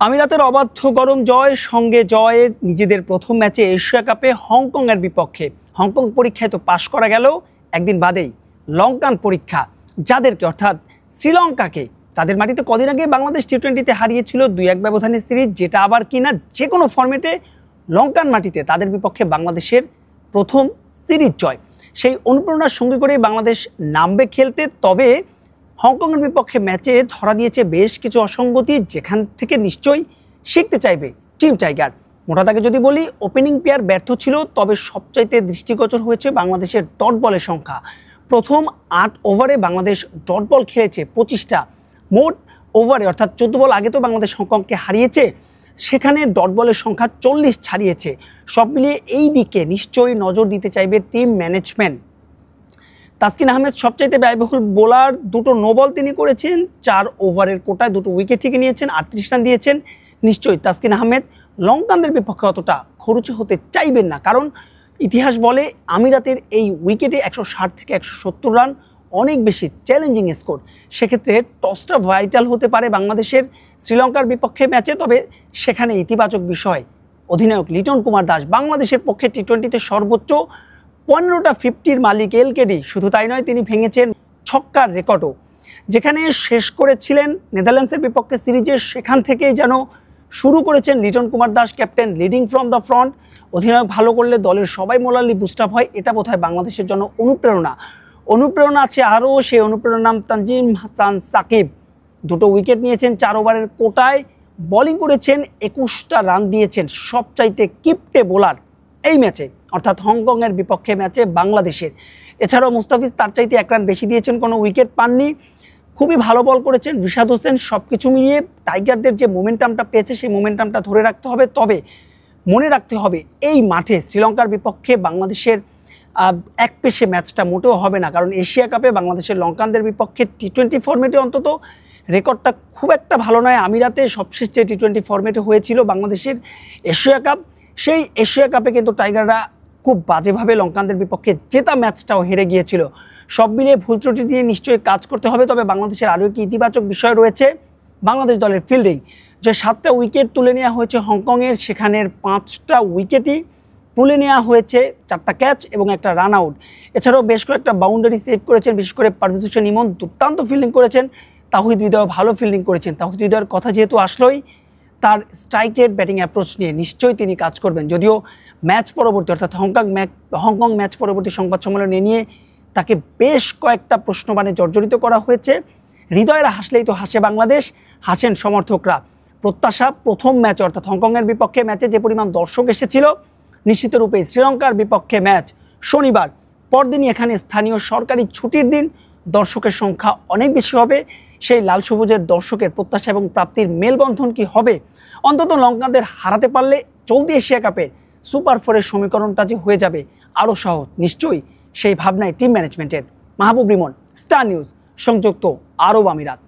আমিরাতের অবাধ্য গরম জয় সঙ্গে জয়ে নিজেদের প্রথম ম্যাচে এশিয়া কাপে হংকংয়ের বিপক্ষে হংকং পরীক্ষায় তো পাশ করা গেল, একদিন বাদেই লঙ্কান পরীক্ষা যাদেরকে অর্থাৎ শ্রীলঙ্কাকে তাদের মাটিতে কদিন আগে বাংলাদেশ টি-20তে হারিয়েছিল 2-1 ব্যবধানের সিরিজ, যেটা আবার কিনা যে কোনো ফরম্যাটে লঙ্কান মাটিতে তাদের বিপক্ষে বাংলাদেশের প্রথম সিরিজ জয়। সেই অনুপ্রেরণার সঙ্গে করে বাংলাদেশ নামবে খেলতে। তবে হংকংয়ের বিপক্ষে ম্যাচে ধরা দিয়েছে বেশ কিছু অসঙ্গতি, যেখান থেকে নিশ্চয়ই শিখতে চাইবে টিম টাইগার। মোটা দাগে যদি বলি, ওপেনিং পেয়ার ব্যর্থ ছিল, তবে সবচাইতে দৃষ্টিগোচর হয়েছে বাংলাদেশের ডট বলের সংখ্যা। প্রথম 8 ওভারে বাংলাদেশ ডট বল খেলেছে 25টা। মোট ওভারে অর্থাৎ 14 বল আগে তো বাংলাদেশ হংকংকে হারিয়েছে, সেখানে ডট বলের সংখ্যা 40 ছাড়িয়েছে। সব মিলিয়ে এই দিকে নিশ্চয়ই নজর দিতে চাইবে টিম ম্যানেজমেন্ট। তাসকিন আহমেদ সবচাইতে ব্যয়বহুল বোলার, 2টো নো বল তিনি করেছেন, 4 ওভারের কোটায় 2টো উইকেট থেকে নিয়েছেন, 38 রান দিয়েছেন। নিশ্চয়ই তাসকিন আহমেদ লঙ্কানদের বিপক্ষে অতটা খরুচে হতে চাইবেন না, কারণ ইতিহাস বলে আমিরাতের এই উইকেটে 160 থেকে 170 রান অনেক বেশি চ্যালেঞ্জিং স্কোর। সেক্ষেত্রে টসটা ভাইটাল হতে পারে বাংলাদেশের শ্রীলঙ্কার বিপক্ষে ম্যাচে। তবে সেখানে ইতিবাচক বিষয়, অধিনায়ক লিটন কুমার দাস বাংলাদেশের পক্ষে টি-20তে সর্বোচ্চ 15টা 50-র মালিক এলকেডি। শুধু তাই নয়, তিনি ভেঙেছেন ছক্কার রেকর্ডও। যেখানে শেষ করেছিলেন নেদারল্যান্ডসের বিপক্ষে সিরিজে, সেখান থেকেই যেন শুরু করেছেন Liton Kumar Das, captain leading from the front. অধিনায়ক ভালো করলে দলের সবাই মোরালি বুস্ট আপ হয়, এটা বোধহয় বাংলাদেশের জন্য অনুপ্রেরণা আছে আরও। সেই অনুপ্রেরণার নাম তানজিম হাসান সাকিব। 2টো উইকেট নিয়েছেন, 4 ওভারের কোটায় বোলিং করেছেন, 21টা রান দিয়েছেন। সবচাইতে কিপ্টে বোলার এই ম্যাচে অর্থাৎ হংকংয়ের বিপক্ষে ম্যাচে বাংলাদেশের। এছাড়াও মুস্তাফিজ তার চাইতে 1 রান বেশি দিয়েছেন, কোনো উইকেট পাননি। খুবই ভালো বল করেছেন রিশাদ হোসেন। সব কিছু মিলিয়ে টাইগারদের যে মোমেন্টামটা পেয়েছে, সেই মোমেন্টামটা ধরে রাখতে হবে। তবে মনে রাখতে হবে, এই মাঠে শ্রীলঙ্কার বিপক্ষে বাংলাদেশের এক পেশে ম্যাচটা মোটেও হবে না, কারণ এশিয়া কাপে বাংলাদেশের লঙ্কানদের বিপক্ষে টি-20 ফরম্যাটে অন্তত রেকর্ডটা খুব একটা ভালো নয়। আমিরাতে সবশেষ যে টি-20 ফরম্যাটে হয়েছিল বাংলাদেশের এশিয়া কাপ, সেই এশিয়া কাপে কিন্তু টাইগাররা খুব বাজেভাবে লঙ্কানদের বিপক্ষে জেতা ম্যাচটাও হেরে গিয়েছিল। সব মিলিয়ে ভুল ত্রুটি নিয়ে নিশ্চয়ই কাজ করতে হবে। তবে বাংলাদেশের আরও একটি ইতিবাচক বিষয় রয়েছে, বাংলাদেশ দলের ফিল্ডিং। যে 7টা উইকেট তুলে নেওয়া হয়েছে হংকংয়ের, সেখানের 5টা উইকেটই তুলে নেওয়া হয়েছে, 4টা ক্যাচ এবং 1টা রান আউট। এছাড়াও বেশ কয়েকটা বাউন্ডারি সেভ করেছেন, বিশেষ করে পারভেজ হোসেন ইমন দুর্দান্ত ফিল্ডিং করেছেন, তাহিদ হৃদয় ভালো ফিল্ডিং করেছেন। তাহিদ হৃদয়ের কথা যেহেতু আসলোই, তার স্ট্রাইক রেট ব্যাটিং অ্যাপ্রোচ নিয়ে নিশ্চয়ই তিনি কাজ করবেন। যদিও ম্যাচ পরবর্তী অর্থাৎ হংকং ম্যাচ পরবর্তী সংবাদ সম্মেলনে নিয়ে তাকে বেশ কয়েকটা প্রশ্নবাণে জর্জরিত করা হয়েছে। হৃদয়ের হাসলেই তো হাসে বাংলাদেশ, হাসেন সমর্থকরা। প্রত্যাশা প্রথম ম্যাচ অর্থাৎ হংকংয়ের বিপক্ষে ম্যাচে যে পরিমাণ দর্শক এসেছিল, নিশ্চিতরূপে শ্রীলঙ্কার বিপক্ষে ম্যাচ শনিবার, পরদিনই এখানে স্থানীয় সরকারি ছুটির দিন, দর্শকের সংখ্যা অনেক বেশি হবে। সেই লাল সবুজের দর্শকের প্রত্যাশা এবং প্রাপ্তির মেলবন্ধন কি হবে? অন্তত লঙ্কানদের হারাতে পারলে চলতি এশিয়া কাপে সুপার 4-এর সমীকরণটা যে হয়ে যাবে আরও সহজ, নিশ্চয়ই সেই ভাবনায় টিম ম্যানেজমেন্টের। মাহবুব রিমন, স্টার নিউজ, সংযুক্ত আরব আমিরাত।